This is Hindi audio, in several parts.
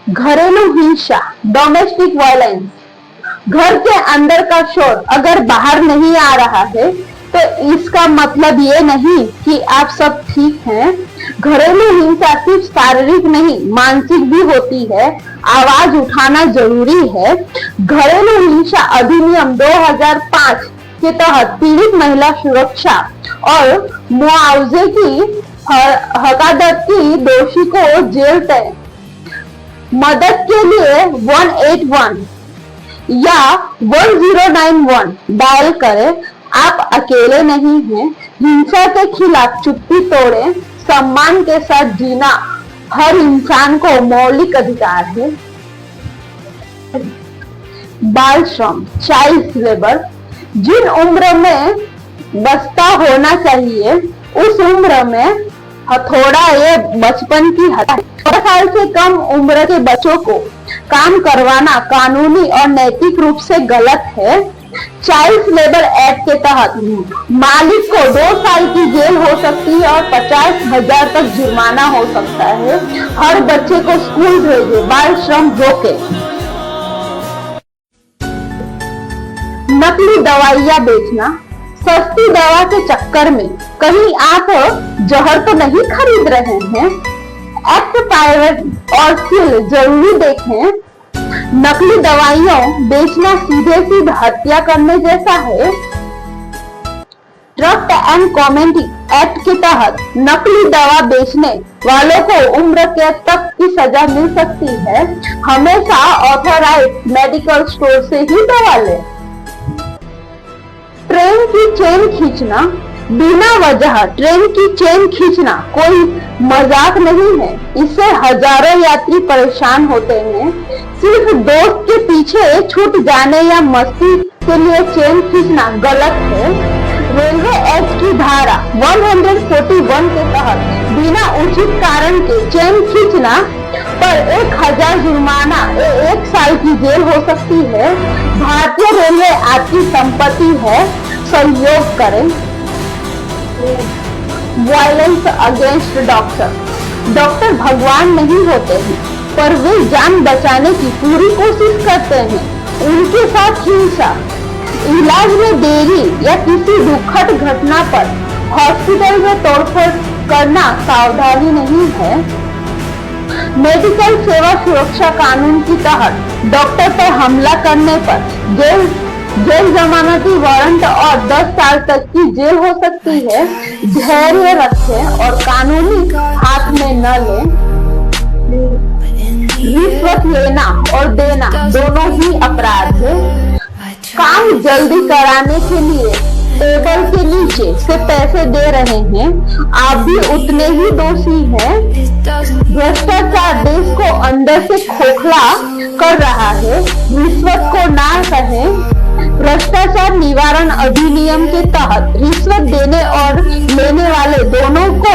घरेलू हिंसा, डोमेस्टिक वायलेंस, घर के अंदर का शोर अगर बाहर नहीं आ रहा है तो इसका मतलब ये नहीं कि आप सब ठीक हैं। घरेलू हिंसा सिर्फ शारीरिक नहीं मानसिक भी होती है। आवाज उठाना जरूरी है। घरेलू हिंसा अधिनियम 2005 के तहत पीड़ित महिला सुरक्षा और मुआवजे की हकादत की दोषी को जेल तय। मदद के लिए 181 या 1091 डायल करें। आप अकेले नहीं हैं। हिंसा के खिलाफ चुप्पी तोड़ें। सम्मान के साथ जीना हर इंसान को मौलिक अधिकार है। बाल श्रम, चाइल्ड लेबर, जिन उम्र में बस्ता होना चाहिए उस उम्र में हथौड़ा ये बचपन की हद। 18 साल से कम उम्र के बच्चों को काम करवाना कानूनी और नैतिक रूप से गलत है। चाइल्ड लेबर एक्ट के तहत मालिक को 2 साल की जेल हो सकती है और 50,000 तक जुर्माना हो सकता है। हर बच्चे को स्कूल भेजे। बाल श्रम रोके। नकली दवाइयां बेचना, सस्ती दवा के चक्कर में कहीं आप जहर तो नहीं खरीद रहे हैं। एक्ट प्राइवेट और सील जरूरी देखें। नकली दवाइयों बेचना सीधे सीधे हत्या करने जैसा है। ड्रग एंड कॉमेडी एक्ट के तहत नकली दवा बेचने वालों को उम्र कैद तक की सजा मिल सकती है। हमेशा ऑथराइज्ड मेडिकल स्टोर से ही दवा लें। ट्रेन की चेन खींचना, बिना वजह ट्रेन की चेन खींचना कोई मजाक नहीं है। इससे हजारों यात्री परेशान होते हैं। सिर्फ दोस्त के पीछे छूट जाने या मस्ती के लिए चेन खींचना गलत है। रेलवे एक्ट की धारा 141 के तहत बिना उचित कारण के चेन खींचना पर 1000 जुर्माना 1 साल की जेल हो सकती है। भारतीय रेलवे आपकी संपत्ति है। सहयोग करें। वायलेंस अगेंस्ट डॉक्टर भगवान नहीं होते हैं पर वे जान बचाने की पूरी कोशिश करते हैं। उनके साथ हिंसा, इलाज में देरी या किसी दुखद घटना पर हॉस्पिटल में तोड़फोड़ करना सावधानी नहीं है। मेडिकल सेवा सुरक्षा कानून के तहत डॉक्टर पर हमला करने पर जेल जमानती वारंट और 10 साल तक की जेल हो सकती है। धैर्य रखें और कानूनी हाथ में न लें। रिश्वत लेना और देना दोनों ही अपराध है। काम जल्दी कराने के लिए टेबल के नीचे से पैसे दे रहे हैं, आप भी उतने ही दोषी हैं। भ्रष्टाचार देश को अंदर से खोखला कर रहा है। रिश्वत को ना कहें। भ्रष्टाचार निवारण अधिनियम के तहत रिश्वत देने और लेने वाले दोनों को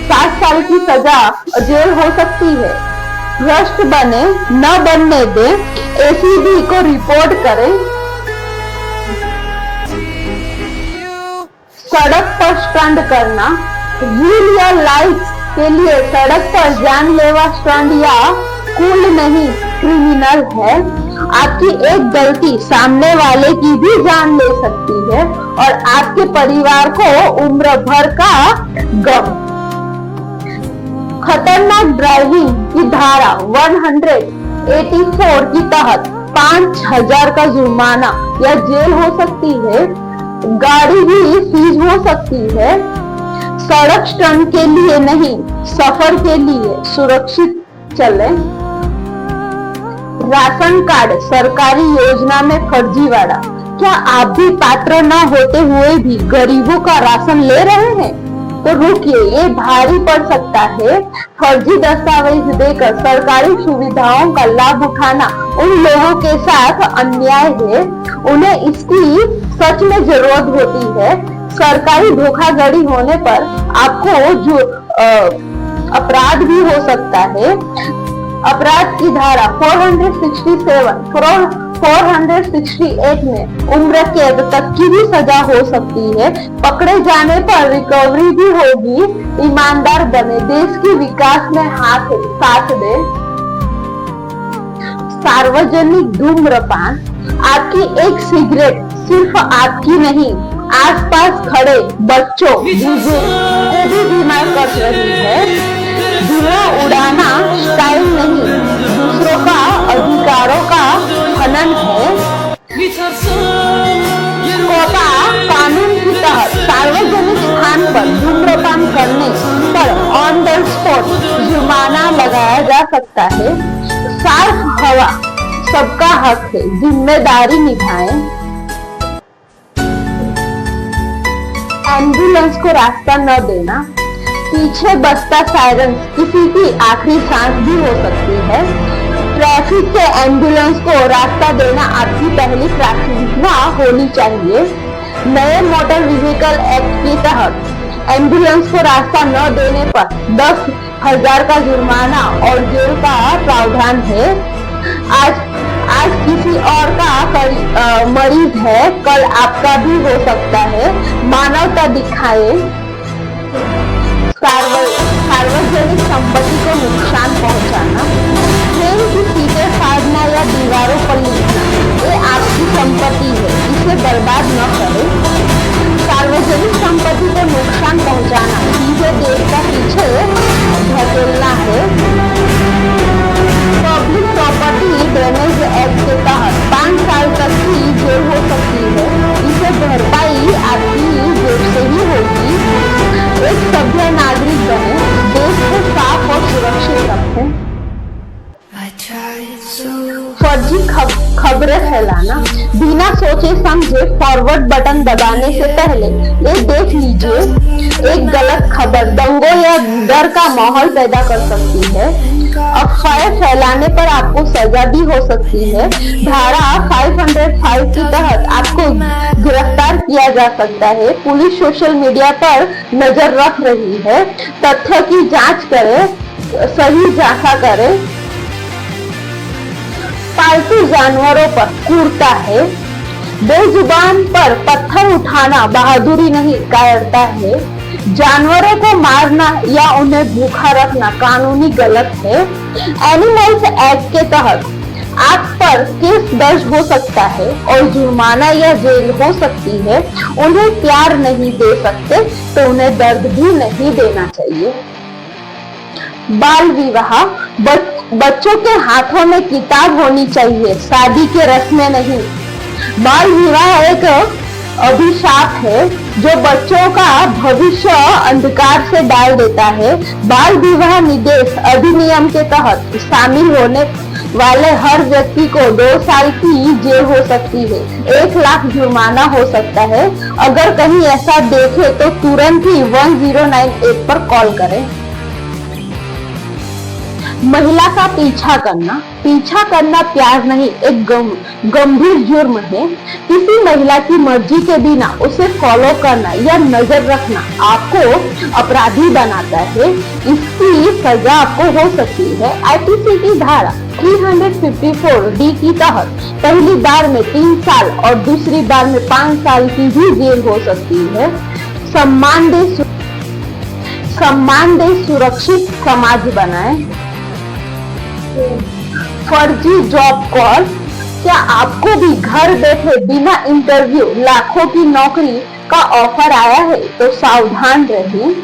7 साल की सजा जेल हो सकती है। भ्रष्ट बने न बनने दे। एसीबी को रिपोर्ट करें। सड़क पर स्टंट करना, रील या लाइक्स के लिए सड़क पर जानलेवा स्टंट या कूल नहीं क्रिमिनल है। आपकी एक गलती सामने वाले की भी जान ले सकती है और आपके परिवार को उम्र भर का गम। खतरनाक ड्राइविंग की धारा 184 की तहत 5000 का जुर्माना या जेल हो सकती है। गाड़ी भी सीज हो सकती है। सड़क स्टंट के लिए नहीं, सफर के लिए सुरक्षित चलें। राशन कार्ड सरकारी योजना में फर्जीवाड़ा, क्या आप भी पात्र न होते हुए भी गरीबों का राशन ले रहे हैं? तो रुकिए, ये भारी पड़ सकता है। फर्जी दस्तावेज देकर सरकारी सुविधाओं का लाभ उठाना उन लोगों के साथ अन्याय है। उन्हें इसकी सच में जरूरत होती है। सरकारी धोखाधड़ी होने पर आपको जो अपराध भी हो सकता है। अपराध की धारा 467, 468 में उम्र कैद तक की भी सजा हो सकती है। पकड़े जाने पर रिकवरी भी होगी। ईमानदार बने, देश के विकास में साथ दे। सार्वजनिक धूम्रपान, आपकी एक सिगरेट सिर्फ आपकी नहीं, आसपास खड़े बच्चों, बुजुर्ग को भी बीमार कर रही है। धुआं उड़ाना स्टाइल नहीं, दूसरों का अधिकारों का हनन है। कोपा कानून के तहत सार्वजनिक स्थान पर धूम्रपान करने पर ऑन द स्पॉट जुर्माना लगाया जा सकता है। साफ हवा सबका हक है, जिम्मेदारी निभाएं। एम्बुलेंस को रास्ता न देना, पीछे बजता सायरन किसी की आखिरी सांस भी हो सकती है। ट्रैफिक के एम्बुलेंस को रास्ता देना आपकी पहली प्राथमिकता होनी चाहिए। नए मोटर व्हीकल एक्ट के तहत एम्बुलेंस को रास्ता न देने पर 10,000 का जुर्माना और जेल का प्रावधान है। आज किसी और का मरीज है, कल आपका भी हो सकता है। मानवता दिखाए। सार्वजनिक संपत्ति को नुकसान पहुंचाना, ट्रेन की सीटें फाड़ना या दीवारों पर लिखना, ये आपकी संपत्ति है, इसे बर्बाद न करें। सार्वजनिक संपत्ति को नुकसान पहुंचाना सीधे देश का पीछे धकेलना है। पब्लिक प्रॉपर्टी डैमेज एक्ट के तहत 5 साल तक की जेल हो सकती है। इसे भरपाई आपकी जेब से ही होगी। एक सभ्य नागरिक बने, देश को साफ और सुरक्षित रखें। फर्जी खबरें फैलाना, बिना सोचे समझे फॉरवर्ड बटन दबाने से पहले ये देख लीजिए, एक गलत खबर दंगों या डर का माहौल पैदा कर सकती है। अफवाहें फैलाने पर आपको सजा भी हो सकती है। धारा 505 के तहत आपको गिरफ्तार किया जा सकता है। पुलिस सोशल मीडिया पर नजर रख रही है। तथ्य की जांच करें, सही जांचा करें। पालतू जानवरों पर क्रूरता है। बेजुबान पर पत्थर उठाना बहादुरी नहीं, कायरता है। जानवरों को मारना या उन्हें भूखा रखना कानूनी गलत है। एनिमल्स एक्ट के तहत आप पर केस दर्ज हो सकता है और जुर्माना या जेल हो सकती है। उन्हें प्यार नहीं दे सकते तो उन्हें दर्द भी नहीं देना चाहिए। बाल विवाह, बच्चों के हाथों में किताब होनी चाहिए, शादी के रस्में नहीं। बाल विवाह एक अभिशाप है जो बच्चों का भविष्य अंधकार से डाल देता है। बाल विवाह निषेध अधिनियम के तहत शामिल होने वाले हर व्यक्ति को 2 साल की जेल हो सकती है, 1 लाख जुर्माना हो सकता है। अगर कहीं ऐसा देखे तो तुरंत ही 1098 पर कॉल करें। महिला का पीछा करना प्यार नहीं, एक गंभीर जुर्म है। किसी महिला की मर्जी के बिना उसे फॉलो करना या नजर रखना आपको अपराधी बनाता है। इसकी सजा आपको हो सकती है। आईपीसी की धारा 354D की तहत पहली बार में 3 साल और दूसरी बार में 5 साल की भी जेल हो सकती है। सम्मान दे सुरक्षित समाज बनाएं। फर्जी जॉब कॉल, क्या आपको भी घर बैठे बिना इंटरव्यू लाखों की नौकरी का ऑफर आया है तो सावधान रहें।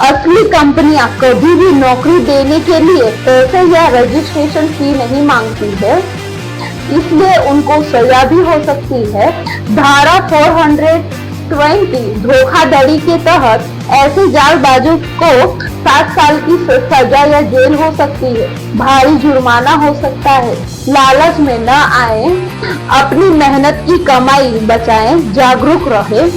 असली कंपनियां कभी भी नौकरी देने के लिए पैसे या रजिस्ट्रेशन फी नहीं मांगती है, इसलिए उनको सजा भी हो सकती है। धारा 420 धोखाधड़ी के तहत ऐसे जालबाजों को 7 साल की सजा या जेल हो सकती है, भारी जुर्माना हो सकता है। लालच में न आए, अपनी मेहनत की कमाई बचाएं, जागरूक रहें।